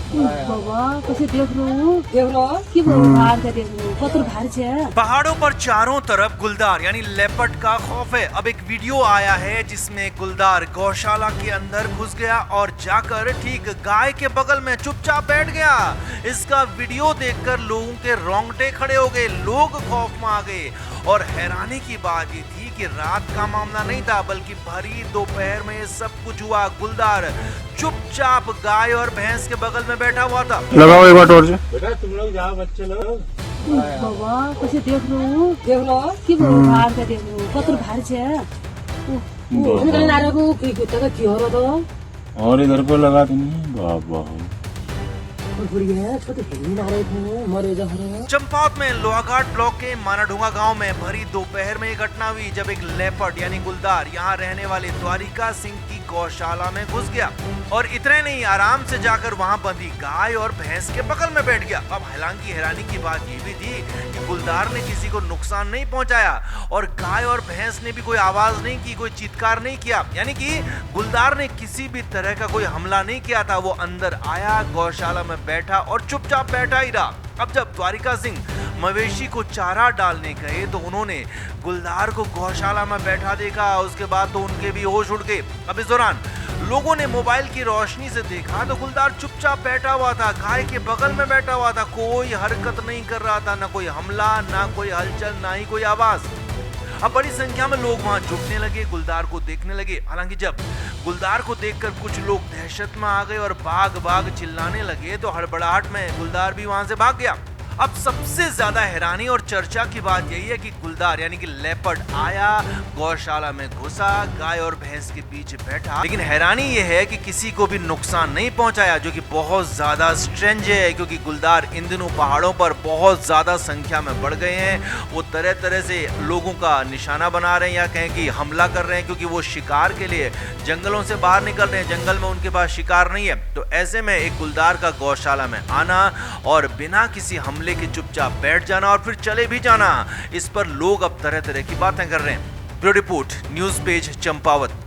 बाबा कैसे देख लो की भार का देख लो कतर भार छे। पहाड़ों पर चारों तरफ गुलदार यानी लेपर्ड का खौफ है। अब एक वीडियो आया है जिसमें गुलदार गौशाला के अंदर घुस गया और जाकर ठीक गाय के बगल में चुपचाप बैठ गया। इसका वीडियो देखकर लोगों के रोंगटे खड़े हो गए, लोग खौफ में आ गए। और हैरानी की बात ये थी कि रात का मामला नहीं था, बल्कि भरी दोपहर में ये सब कुछ हुआ। गुलदार चुपचाप गाय और भैंस के बगल में बैठा हुआ था। लगाओ एक बार टॉर्च। बेटा तुम लोग जाओ, बच्चे लोग। बाबा कैसे देख लो की भार का देख लो कतर भार छे। निकल ना रे की तक की हो तो और इधर को लगा तुमने बाबा। छोटे हिल ना रहे थे मरे जा रहे। चंपावत में लोहाघाट ब्लॉक के मानाढूंगा गांव में भरी दोपहर में घटना हुई जब एक लेपर्ड यानी गुलदार यहां रहने वाले द्वारिका सिंह की गौशाला में घुस गया और इतने नहीं आराम से जाकर वहां बंधी गाय और भैंस के बगल में बैठ गया। अब हालांकि हैरानी की बात ये भी थी कि गुलदार ने किसी को नुकसान नहीं पहुंचाया और गाय और भैंस ने भी कोई आवाज नहीं की, कोई चित्कार नहीं किया, यानी कि गुलदार ने किसी भी तरह का कोई हमला नहीं किया था। वो अंदर आया, गौशाला में बैठा और चुपचाप बैठा ही रहा। अब जब द्वारिका सिंह मवेशी को चारा डालने गए तो उन्होंने गुलदार को गौशाला में बैठा देखा। उसके बाद तो उनके भी होश उड़ गए। अब इस दौरान लोगों ने मोबाइल की रोशनी से देखा तो गुलदार चुपचाप बैठा हुआ था, गाय के बगल में बैठा हुआ था, कोई हरकत नहीं कर रहा था, ना कोई हमला, ना कोई हलचल, ना ही कोई आवाज। अब बड़ी संख्या में लोग वहां जुटने लगे, गुलदार को देखने लगे। हालांकि जब गुलदार को देखकर कुछ लोग दहशत में आ गए और भाग भाग चिल्लाने लगे तो हड़बड़ाहट में गुलदार भी वहां से भाग गया। अब सबसे ज्यादा हैरानी और चर्चा की बात यही है कि गुलदार यानी कि लेपर्ड आया, गौशाला में घुसा, गाय और भैंस के बीच बैठा, लेकिन हैरानी यह है कि किसी को भी नुकसान नहीं पहुंचाया, जो कि बहुत ज्यादा स्ट्रेंज है क्योंकि गुलदार इन दिनों पहाड़ों पर बहुत ज्यादा संख्या में बढ़ गए हैं। वो तरह तरह से लोगों का निशाना बना रहे हैं या कहें कि हमला कर रहे हैं, क्योंकि वो शिकार के लिए जंगलों से बाहर निकल रहे हैं, जंगल में उनके पास शिकार नहीं है। तो ऐसे में एक गुलदार का गौशाला में आना और बिना किसी हमले के चुपचाप बैठ जाना और फिर चले भी जाना, इस पर लोग अब तरह तरह की बातें कर रहे हैं। Bureau report, news page, Champawat.